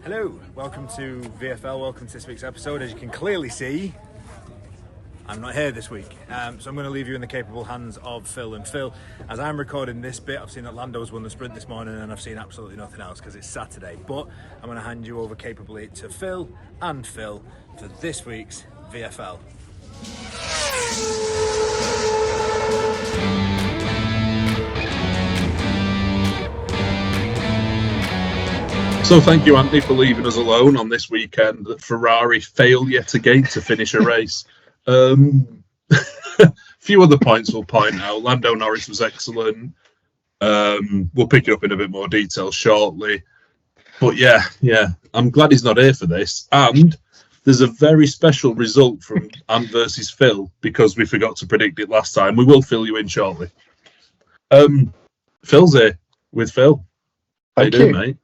Hello, welcome to VFL, welcome to this week's episode. As you can clearly see, I'm not here this week, so I'm going to leave you in the capable hands of Phil. And Phil, as I'm recording this bit, I've seen that Lando's won the sprint this morning and I've seen absolutely nothing else because it's Saturday. But I'm going to hand you over capably to Phil and Phil for this week's VFL. So thank you, Anthony, for leaving us alone on this weekend. Ferrari failed yet again to finish a race. Few other points we'll point out. Lando Norris was excellent. We'll pick it up in a bit more detail shortly. But yeah, I'm glad he's not here for this. And there's a very special result from Ant versus Phil because we forgot to predict it last time. We will fill you in shortly. Phil's here with Phil. How you doing, mate?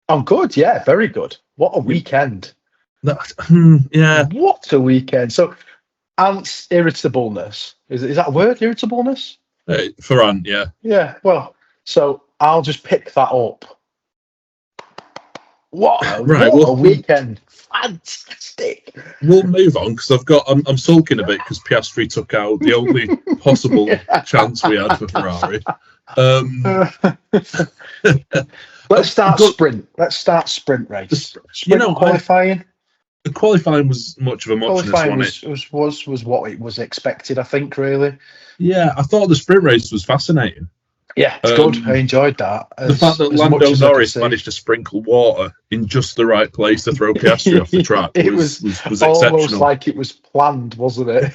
I'm good, yeah, very good. What a weekend. Yeah. What a weekend. So, Ant's irritableness, is that a word, irritableness? For Ant, yeah. Yeah, well, so I'll just pick that up. What a weekend. Fantastic. We'll move on because I'm sulking a bit because Piastri took out the only possible chance we had for Ferrari. Let's start sprint. Let's start sprint race. Qualifying. The qualifying was much of a muchness, wasn't it? Was what it was expected, I think, really. Yeah, I thought the sprint race was fascinating. Yeah, it's good. I enjoyed that. The fact that Lando Norris managed to sprinkle water in just the right place to throw Piastri off the track was exceptional. Almost like it was planned, wasn't it?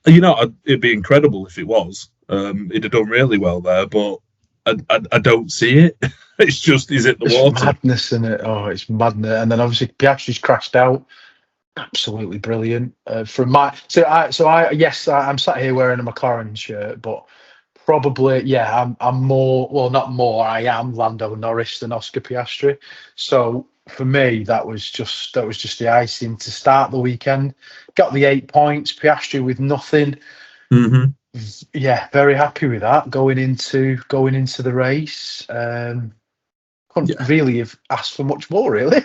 It'd be incredible if it was. It'd have done really well there, but I don't see it. It's just he's hit the water. It's madness, isn't it? Oh, it's madness. And then obviously Piastri's crashed out. Absolutely brilliant. I'm sat here wearing a McLaren shirt, but probably, I'm more. Well, not more. I am Lando Norris than Oscar Piastri. So for me, that was just the icing to start the weekend. Got the 8 points. Piastri with nothing. Mm-hmm. Yeah, very happy with that going into the race. Couldn't really have asked for much more, really.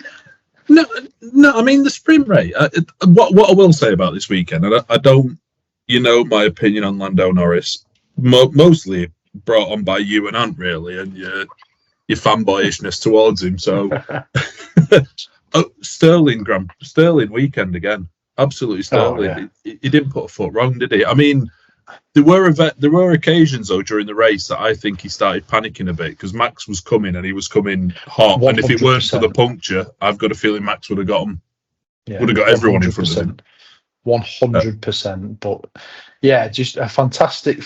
No. I mean the sprint race. What I will say about this weekend, and I don't, my opinion on Lando Norris, mostly brought on by you and Ant, really, and your fanboyishness towards him. So, Sterling weekend again, absolutely sterling. Oh, yeah. He didn't put a foot wrong, did he? I mean. There were occasions though during the race that I think he started panicking a bit because Max was coming and he was coming hot, 100%. And if it weren't for the puncture, I've got a feeling Max would have got him. Yeah, would have got everyone 100%. In front of him. 100%. But yeah, just a fantastic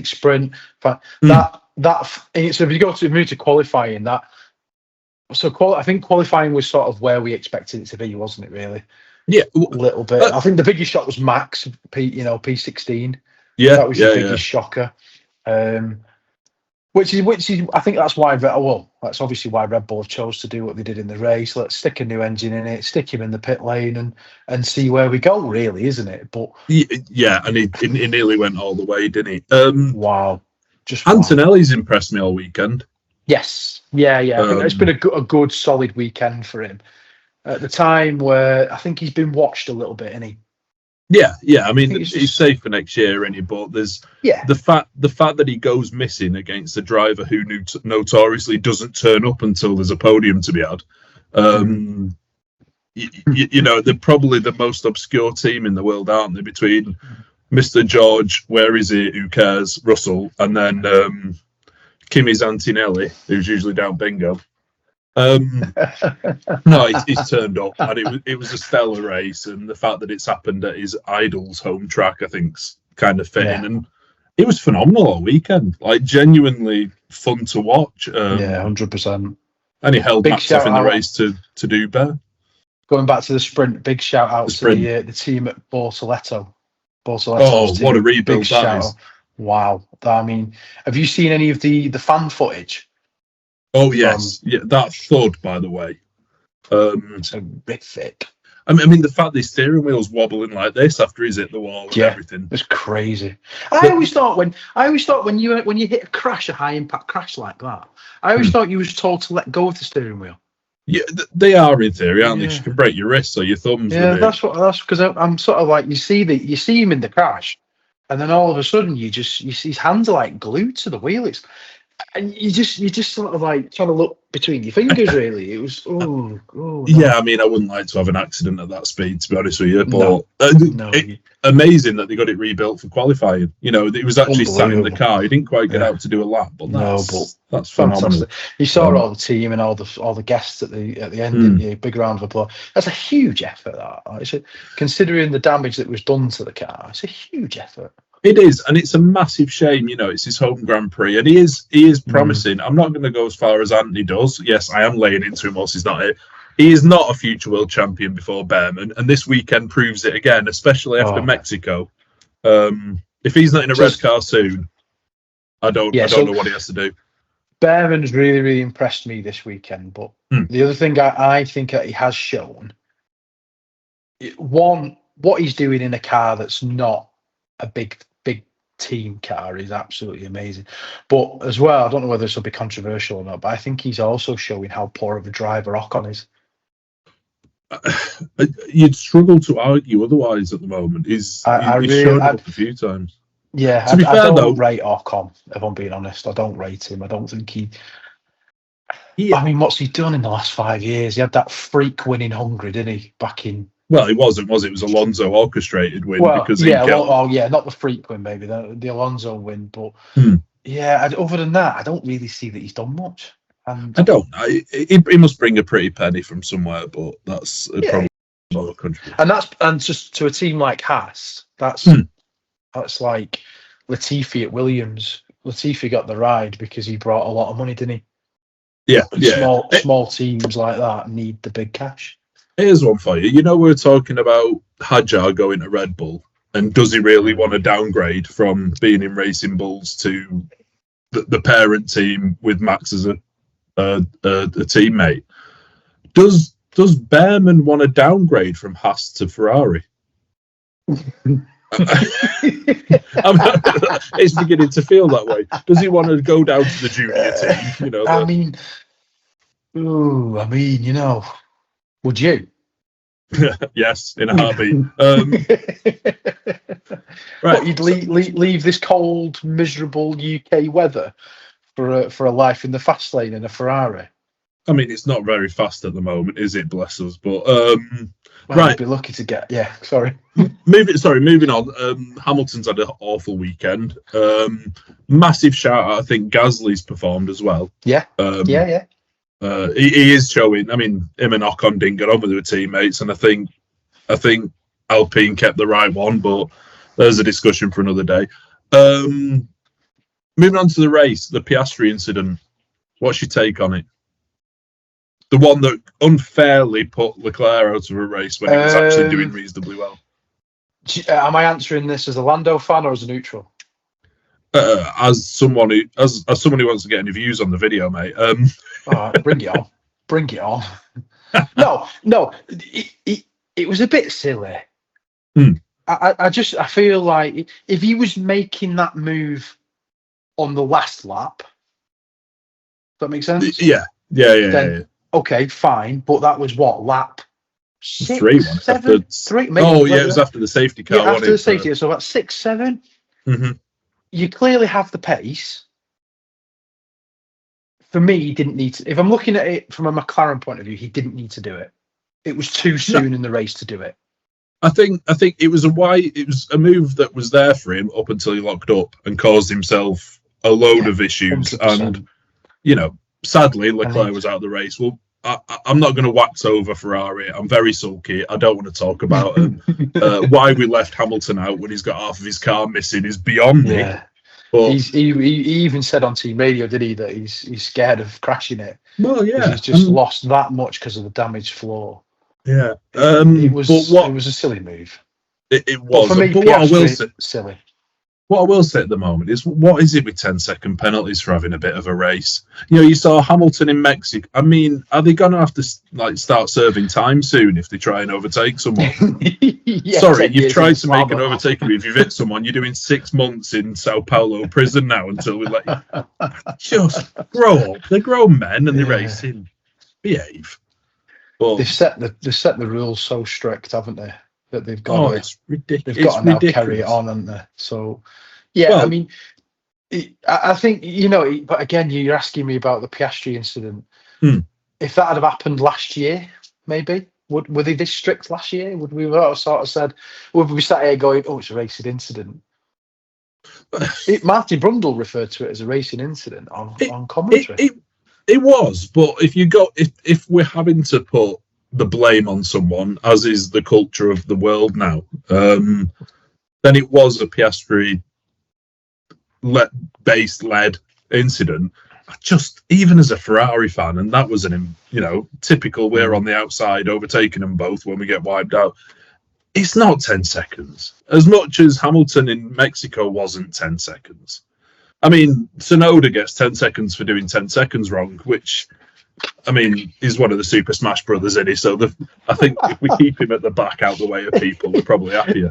sprint. So if you move to qualifying, I think qualifying was sort of where we expected it to be, wasn't it? Really? Yeah, a little bit. I think the biggest shot was Max, P16. Yeah, that was the biggest shocker. Which is I think that's why. That's obviously why Red Bull chose to do what they did in the race. Let's stick a new engine in it, stick him in the pit lane, and see where we go. Really, isn't it? But yeah, and he nearly went all the way, didn't he? Wow, Antonelli's impressed me all weekend. Yes, yeah. I think it's been a good, solid weekend for him. At the time where I think he's been watched a little bit, isn't he? Yeah. I mean, he's safe for next year, isn't he? But there's the fact that he goes missing against a driver who notoriously doesn't turn up until there's a podium to be had. They're probably the most obscure team in the world, aren't they? Between Mr. George, where is he? Who cares? Russell, and then Kimi Antonelli, who's usually down bingo. No, he's turned up, and it was a stellar race, and the fact that it's happened at his idol's home track, I think's kind of fitting, and it was phenomenal all weekend, like genuinely fun to watch. 100%. And he held Max off in the race to do better. Going back to the sprint, big shout out to the team at Bortoleto. Oh, what a rebuild that is! Wow, I mean, have you seen any of the fan footage? Oh yes, that thud, by the way. Terrific. I mean, the fact the steering wheel's wobbling like this after he's hit the wall and everything. It's crazy. I always thought when you hit a high impact crash like that, I always thought you was told to let go of the steering wheel. Yeah, they are in theory, aren't they? Yeah. You can break your wrists or your thumbs. Yeah, with that's because I'm sort of like you see him in the crash, and then all of a sudden you see his hands are like glued to the wheel. And you just sort of like trying to look between your fingers. Really, it was no. Yeah, I mean, I wouldn't like to have an accident at that speed, to be honest with you. But No. Amazing that they got it rebuilt for qualifying. You know, it was actually sat in the Unbelievable. car. He didn't quite get out to do a lap, but that's phenomenal. Fantastic. You saw all the team and all the guests at the end, didn't you? Big round of applause. That's a huge effort. Considering the damage that was done to the car, it's a huge effort. It is, and it's a massive shame. You know, it's his home Grand Prix, and he is promising. I'm not going to go as far as Anthony does. Yes, I am laying into him whilst he's not here. He is not a future world champion before Behrman, and this weekend proves it again, especially after Mexico. If he's not in a red car soon, I don't know what he has to do. Behrman's really, really impressed me this weekend, but the other thing I think that he has shown, one, what he's doing in a car that's not a big team car is absolutely amazing. But as well, I don't know whether this will be controversial or not, but I think he's also showing how poor of a driver Ocon is. You'd struggle to argue otherwise at the moment. He's shown up a few times. Yeah, to be fair, I don't though, rate Ocon, if I'm being honest. I don't rate him. I don't think he... Yeah. I mean, what's he done in the last 5 years? He had that freak win in Hungary, didn't he? Back in... Well, it wasn't, was it? It was Alonso orchestrated win because not the freak win, maybe the Alonso win, but other than that, I don't really see that he's done much. And I don't. He must bring a pretty penny from somewhere, but that's probably not a country. And just to a team like Haas, that's like Latifi at Williams. Latifi got the ride because he brought a lot of money, didn't he? Yeah, Small teams like that need the big cash. Here's one for you. You know, we're talking about Hadjar going to Red Bull, and does he really want to downgrade from being in Racing Bulls to the parent team with Max as a teammate? Does Behrman want to downgrade from Haas to Ferrari? It's beginning to feel that way. Does he want to go down to the junior team? You know, would you? Yes, in a heartbeat. Right, you'd leave this cold, miserable UK weather for a life in the fast lane in a Ferrari? I mean, it's not very fast at the moment, is it? Bless us. But right, I'd be lucky to get. Yeah, sorry. Moving on. Hamilton's had an awful weekend. Massive shout out. I think Gasly's performed as well. Yeah. He is showing. I mean, him and Ocon didn't get on with their teammates, and I think Alpine kept the right one, but there's a discussion for another day. Moving on to the race, the Piastri incident. What's your take on it? The one that unfairly put Leclerc out of a race when he was actually doing reasonably well. Am I answering this as a Lando fan or as a neutral? As someone who wants to get any views on the video, mate. All right, bring it on. Bring it on. No, it was a bit silly. I feel like if he was making that move on the last lap, does that make sense? Yeah. Okay, fine, but that was what, lap 6, 3, 7, 3? Maybe, it was after the safety car. Yeah, after the safety car, so about 6, 7. Mm-hmm. You clearly have the pace. For me, he didn't need to. If I'm looking at it from a McLaren point of view, he didn't need to do it. It was too soon in the race to do it. I think it was a move that was there for him up until he locked up and caused himself a load of issues. 100%. And sadly, Leclerc was out of the race. Well, I'm not going to wax over Ferrari. I'm very sulky. I don't want to talk about why we left Hamilton out when he's got half of his car missing is beyond me. But he even said on team radio, did he, that he's scared of crashing it? Well, yeah, he's just lost that much because of the damaged floor. Yeah, it was a silly move. It was. But for me, but what I will say, silly. What I will say at the moment is, what is it with 10-second penalties for having a bit of a race? You saw Hamilton in Mexico. I mean, are they going to have to start serving time soon if they try and overtake someone? Sorry, you've tried to make an overtaking. If you've hit someone, you're doing 6 months in Sao Paulo prison now until we let you. Just grow up. They're grown men and they're racing. Behave. But They've set the rules so strict, haven't they? That they've got it's ridiculous. they've got to now carry it on, haven't they? So yeah, Well, I mean, I think but again, you're asking me about the Piastri incident. If that had have happened last year, maybe were they this strict last year? Would we have sort of said? Would we sat here going, "Oh, it's a racing incident"? Martin Brundle referred to it as a racing incident on commentary. It was, but if we're having to put the blame on someone, as is the culture of the world now, then it was a Piastri based led incident. Just even as a Ferrari fan, and that was typical. We're on the outside overtaking them both when we get wiped out. It's not 10 seconds. As much as Hamilton in Mexico wasn't 10 seconds. I mean, Tsunoda gets 10 seconds for doing 10 seconds wrong, which, I mean, is one of the Super Smash Brothers, isn't he? So I think if we keep him at the back out the way of people, we're probably happier.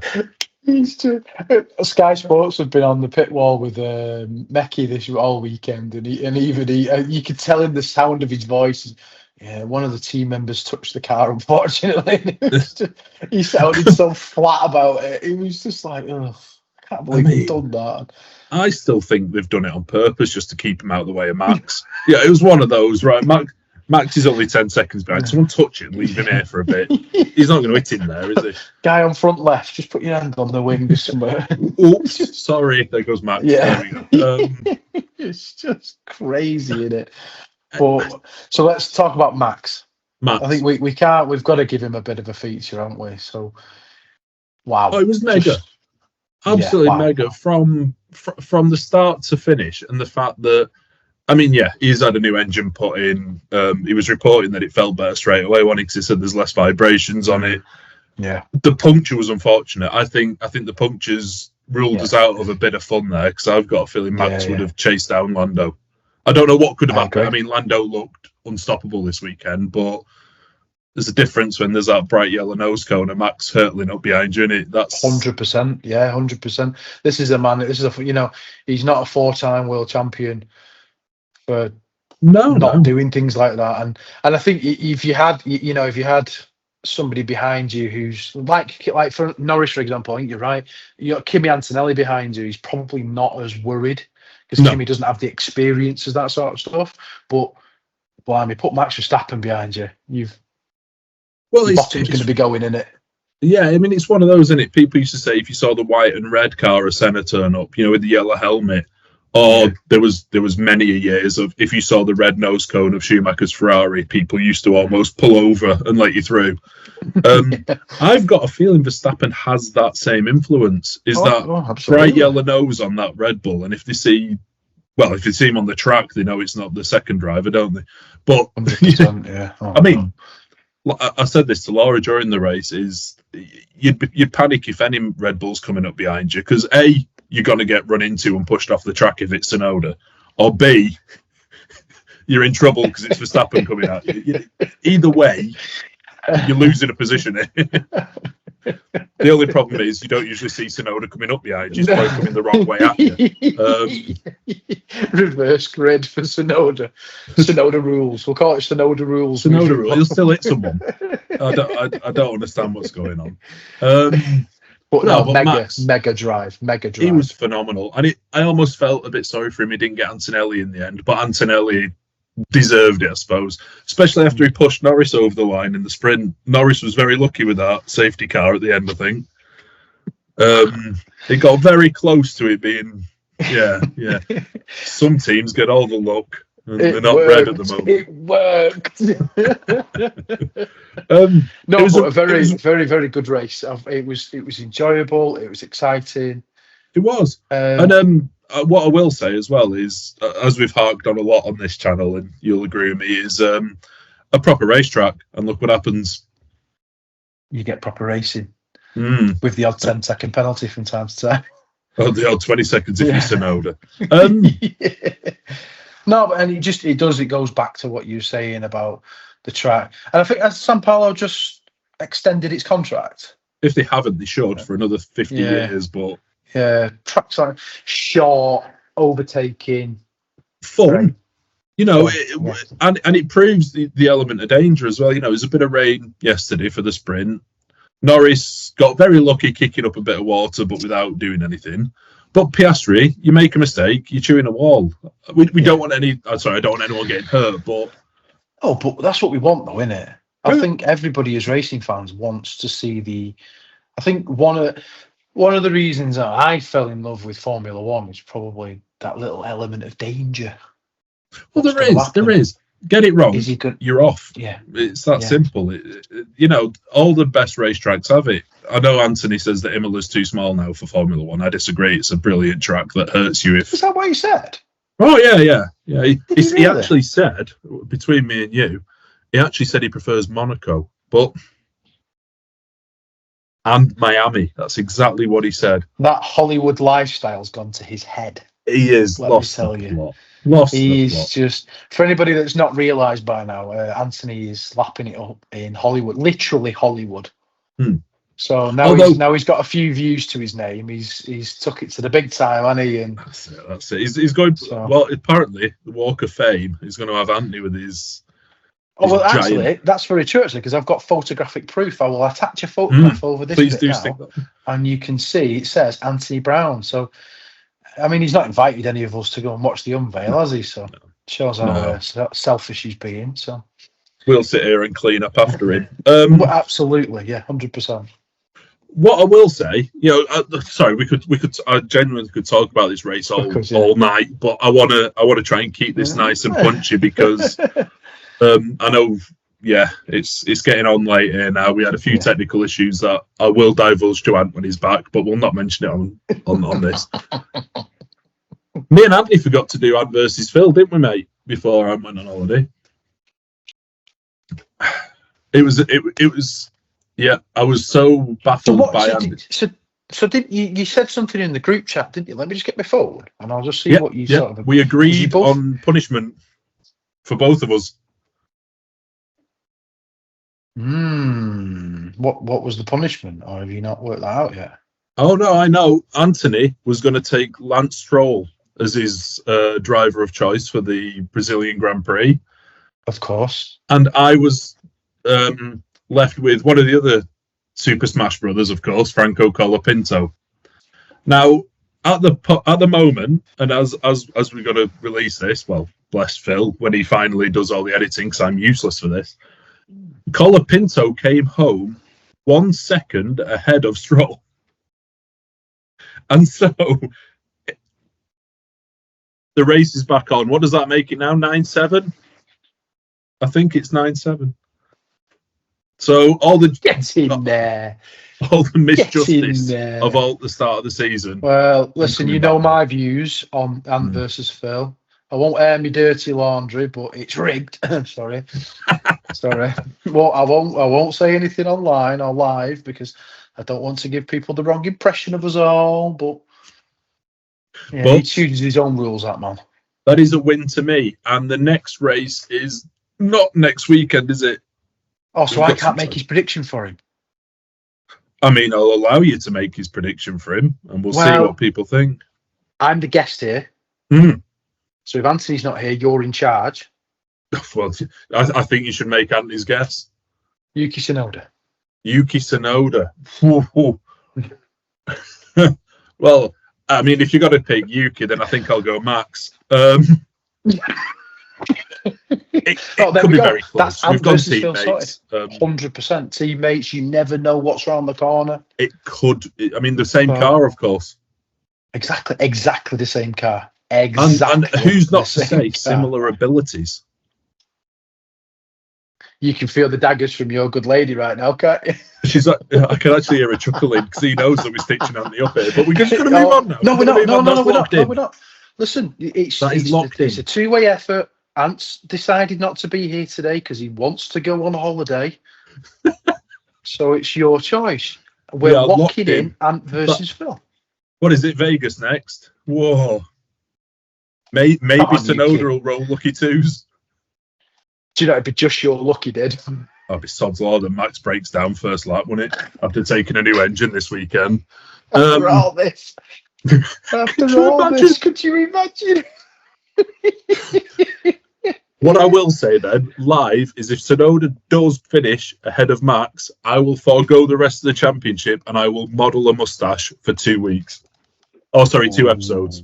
Sky Sports have been on the pit wall with Mekki this all weekend, and you could tell in the sound of his voice. Yeah, one of the team members touched the car, unfortunately. He sounded so flat about it. He was just like, "Oh, I can't believe they've done that." I still think they've done it on purpose just to keep him out of the way of Max. Yeah, it was one of those, right? Max is only 10 seconds behind. Someone touch him, leave him here for a bit. He's not going to hit him there, is he? Guy on front left, just put your hand on the wing somewhere. Oops, sorry. There goes Max. Yeah. There we go. It's just crazy, isn't it? But so let's talk about Max. I think we can't. We've got to give him a bit of a feature, haven't we? So, wow. Oh, it was mega. Absolutely mega from the start to finish, and the fact that, I mean, yeah, he's had a new engine put in. He was reporting that it felt better straight away because he said there's less vibrations on it. Yeah, the puncture was unfortunate. I think the punctures ruled us out of a bit of fun there, because I've got a feeling Max would have chased down Lando. I don't know what could have happened. I mean, Lando looked unstoppable this weekend, but there's a difference when there's that bright yellow nose cone and Max hurtling up behind you, and that's 100%. Yeah, 100%. This is a man. This is he's not a 4-time world champion for not doing things like that. And I think if you had somebody behind you who's like for Norris, for example, I think you're right. You got Kimi Antonelli behind you. He's probably not as worried because Kimi doesn't have the experience as that sort of stuff. But blimey, put Max Verstappen behind you. Your bottom's going to be going in it. Yeah, I mean, it's one of those, isn't it? People used to say if you saw the white and red car of Senna turn up, with the yellow helmet, or there was many years of if you saw the red nose cone of Schumacher's Ferrari, people used to almost pull over and let you through. I've got a feeling Verstappen has that same influence. Bright yellow nose on that Red Bull, and if they see him on the track, they know it's not the second driver, don't they? But 100%, yeah. I mean, I said this to Laura during the race: is you'd panic if any Red Bull's coming up behind you, because A, you're going to get run into and pushed off the track if it's Tsunoda, or B, you're in trouble because it's Verstappen coming at you. Either way, you're losing a position. The only problem is you don't usually see Tsunoda coming up behind you. He's probably coming the wrong way at you. Reverse grid for Tsunoda. Tsunoda rules. We'll call it Tsunoda rules. Tsunoda rules. He'll still hit someone. I don't understand what's going on. Mega drive. He was phenomenal, and I almost felt a bit sorry for him. He didn't get Antonelli in the end, but Antonelli deserved it, I suppose, especially after he pushed Norris over the line in the sprint. Norris was very lucky with that safety car at the end, I think. It got very close to it being, some teams get all the luck and they're not red at the moment. It worked. It was a very, very good race. It was enjoyable. It was exciting. It was. And what I will say as well is, as we've harked on a lot on this channel, and you'll agree with me, is a proper racetrack. And look what happens. You get proper racing with the odd 10-second penalty from time to time. Oh, the odd 20 seconds if you're Tsunoda. No, and it goes back to what you're saying about the track. And I think São Paulo just extended its contract. If they haven't, they should for another 50 years, but... Yeah, tracks are short, overtaking, fun. You know, So, and it proves the element of danger as well. You know, there's a bit of rain yesterday for the sprint. Norris got very lucky kicking up a bit of water, but without doing anything. But Piastri, you make a mistake, you're chewing a wall. We don't want any. I'm sorry, I don't want anyone getting hurt, but but that's what we want, though, isn't it? I think everybody as racing fans wants to see the. I think one of the reasons that I fell in love with Formula One is probably that little element of danger. Well, there is. Get it wrong, you're off. Yeah, it's that simple. You know, all the best racetracks have it. I know Anthony says that Imola's too small now for Formula One. I disagree. It's a brilliant track that hurts you if. Is that what he said? Oh yeah. He actually said, between me and you, he actually said he prefers Monaco, and Miami. That's exactly what he said. That Hollywood lifestyle's gone to his head. He is. Let me tell you. He's just, for anybody that's not realised by now, Anthony is lapping it up in Hollywood, literally Hollywood. So now he's got a few views to his name. He's took it to the big time, hasn't he? And that's it. He's going. So, well, apparently the Walk of Fame is going to have Anthony with his. Actually, that's very true. Actually, because I've got photographic proof. I will attach a photograph over this. Please do stick that. And you can see it says Anthony Brown. So. I mean, he's not invited any of us to go and watch the unveil, has he? So shows how selfish he's being. So we'll sit here and clean up after him. Absolutely, yeah, 100%. What I will say, you know, sorry, I genuinely could talk about this race all night, but I want to try and keep this nice and punchy because I know. Yeah, it's getting on late here now. We had a few technical issues that I will divulge to Ant when he's back, but we'll not mention it on this. Me and Anthony forgot to do Ant versus Phil, didn't we, mate? Before Ant went on holiday. It was. Yeah, I was so baffled by Ant. So did you said something in the group chat, didn't you? Let me just get my phone and I'll just see what you sort of. We agreed on punishment for both of us. What was the punishment, or have you not worked that out yet? Oh no, I know. Anthony was going to take Lance Stroll as his driver of choice for the Brazilian Grand Prix, of course, and I was left with one of the other Super Smash Brothers, of course, Franco Colapinto. Now, at the moment, and as we're going to release this, well, bless Phil when he finally does all the editing, because I'm useless for this. Colapinto came home 1 second ahead of Stroll. And so the race is back on. What does that make it now? 9-7? I think it's 9-7. So all the misjustice of all the start of the season. Well, listen, you know my views on Ant versus Phil. I won't air me dirty laundry, but it's rigged. Sorry. Well, I won't say anything online or live because I don't want to give people the wrong impression of us all. But he chooses his own rules, that man. That is a win to me. And the next race is not next weekend, is it? Oh, so I can't make his prediction for him. I mean, I'll allow you to make his prediction for him, and we'll see what people think. I'm the guest here. So if Anthony's not here, you're in charge. Well, I think you should make Anthony's guess. Yuki Tsunoda. Well, I mean, if you're going to pick Yuki, then I think I'll go Max. It could be very close. We've got teammates. 100% teammates. You never know what's around the corner. It could. I mean, the same car, of course. Exactly the same car. And who's not to say similar abilities? You can feel the daggers from your good lady right now, can't you? I can actually hear her chuckling because he knows that we're stitching Anthony up here. But we're just going to move on now. No, we're not. No, we're not. Listen, it's a two-way effort. Ant's decided not to be here today because he wants to go on holiday. So it's your choice. We're locking in Ant versus Phil. What is it? Vegas next? Whoa. Maybe Tsunoda will roll lucky twos. Do you know it'd be just your lucky, did? I'll be sod's law that Max breaks down first lap, won't it? After taking a new engine this weekend. After all this. Could you imagine? What I will say then, live, is if Tsunoda does finish ahead of Max, I will forego the rest of the championship and I will model a mustache for 2 weeks. Oh, sorry, 2 episodes.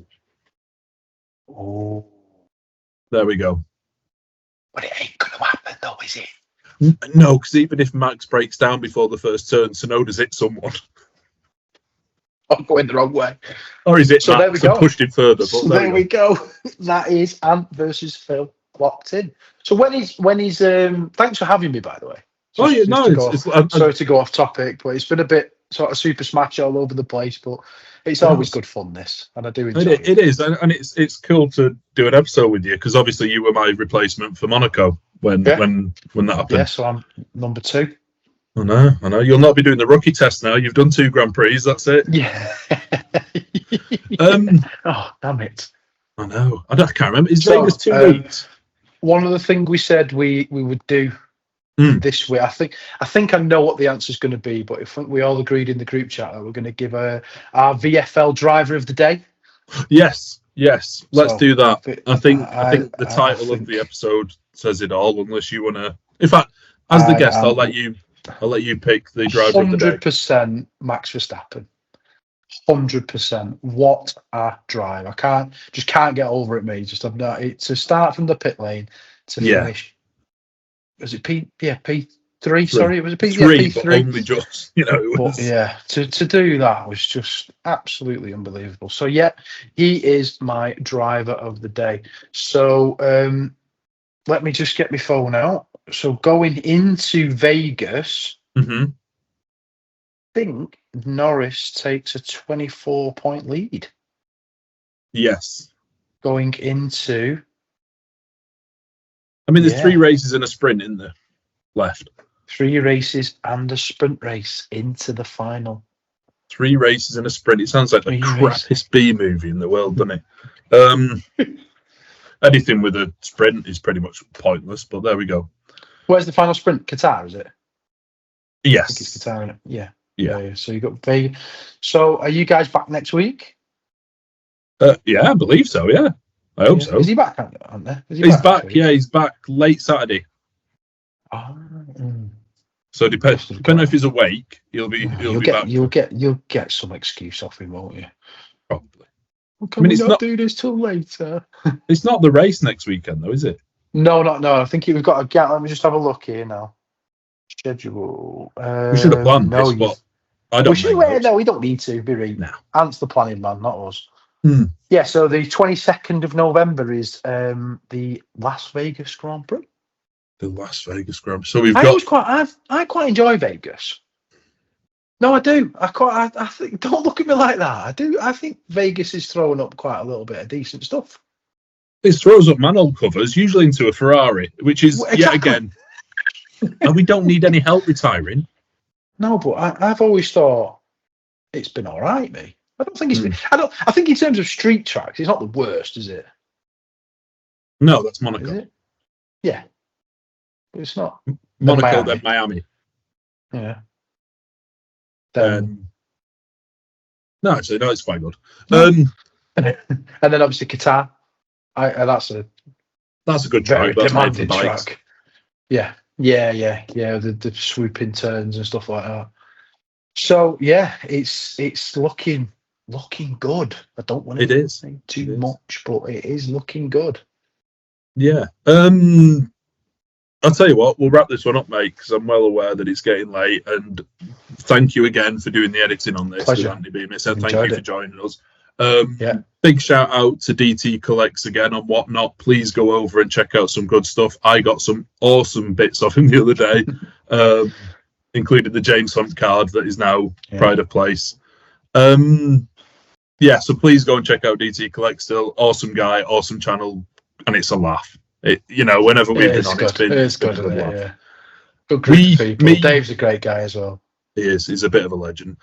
Oh. There we go. But it ain't going to happen, though, is it? No, because even if Max breaks down before the first turn, Tsunoda's hit someone. I'm going the wrong way. Or is it So Max there we go. and pushed him further? But So there we go. That is Ant versus Phil locked in. So when he's thanks for having me, by the way. Oh, yeah, no, sorry to go off topic, but it's been a bit sort of Super Smash all over the place, but it's always good fun, this, and I do enjoy it. It is, and it's cool to do an episode with you, because obviously you were my replacement for Monaco when that happened. Yeah, so I'm number 2. I know. You'll not be doing the rookie test now. You've done 2 Grand Prix, that's it. Yeah. Oh, damn it. I know. I can't remember. Is Vegas 2 weeks? One of the things we said we would do this week, I think I know what the answer is going to be, but I think we all agreed in the group chat that we're going to give our VFL driver of the day. Yes. Let's do that. I think the title of the episode says it all. Unless you want to, in fact, as the guest, I'll let you pick the driver of the day. 100% Max Verstappen. 100%. What a drive! I can't get over it. Me, just to start from the pit lane to finish. Was it P3? Sorry, it was a P3. But only just, It was. But to do that was just absolutely unbelievable. So he is my driver of the day. So let me just get my phone out. So going into Vegas, I think Norris takes a 24-point lead. Yes. Going into... I mean, there's 3 races and a sprint in there left. 3 races and a sprint race into the final. 3 races and a sprint. It sounds like the crappiest B movie in the world, doesn't it? Anything with a sprint is pretty much pointless, but there we go. Where's the final sprint? Qatar, is it? Yes. I think it's Qatar, isn't it? Yeah. So you got Vegas. So are you guys back next week? Yeah, I believe so, yeah. I hope so. Is he back, aren't there? He's back, he's back late Saturday. So depending on if he's awake, he'll be back. You'll get some excuse off him, won't you? Probably. Well, can we not do this till later? It's not the race next weekend, though, is it? No. I think we've got a gap. Let me just have a look here now. Schedule. We should have planned this, but I don't. No, we don't need to. Be right now. Ant's the planning man, not us. Yeah. So the 22nd of November is the Las Vegas Grand Prix. The Las Vegas Grand Prix. So I quite enjoy Vegas. No, I do. I think. Don't look at me like that. I do. I think Vegas is throwing up quite a little bit of decent stuff. It throws up manhole covers, usually into a Ferrari, which is yet again. And we don't need any help retiring. No, but I've always thought it's been all right, me. I don't think it's been. I think in terms of street tracks, it's not the worst, is it? No, that's Monaco. Is it? Yeah, but it's not Monaco, then Miami. Yeah. No, actually, no, it's quite good. And then obviously Qatar. That's a good track. That's demanding track. Yeah. The swooping turns and stuff like that. So it's looking good. I don't want to say too much, but it is looking good. Yeah. I'll tell you what, we'll wrap this one up, mate, because I'm well aware that it's getting late. And thank you again for doing the editing on this. Pleasure. Andy Beamish. So thank you for joining us. Big shout out to DT Collects again on Whatnot. Please go over and check out some good stuff. I got some awesome bits off him the other day, including the James Hunt card that is now Pride of Place. So please go and check out DT Collect still. Awesome guy, awesome channel, and it's a laugh. Whenever we've been on, it's been a good laugh. Yeah. Good group of people. Dave's a great guy as well. He is. He's a bit of a legend.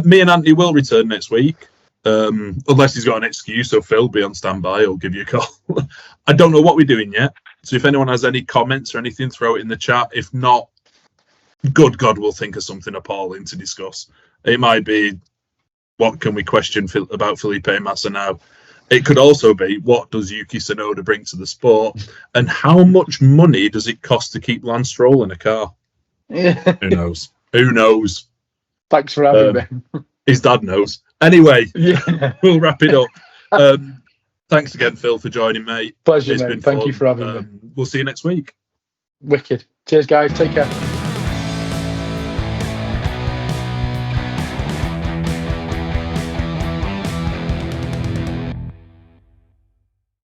Me and Anthony will return next week. Unless he's got an excuse, so Phil, be on standby. I'll give you a call. I don't know what we're doing yet. So if anyone has any comments or anything, throw it in the chat. If not, good God, we'll think of something appalling to discuss. It might be, what can we question about Felipe Massa now? It could also be, what does Yuki Tsunoda bring to the sport, and how much money does it cost to keep Lance Stroll in a car? Yeah. Who knows? Who knows? Thanks for having me. His dad knows. Anyway, Yeah. we'll wrap it up. Thanks again, Phil, for joining, mate. Pleasure, It's mate. been Thank fun. you for having me. We'll see you next week. Wicked. Cheers, guys. Take care.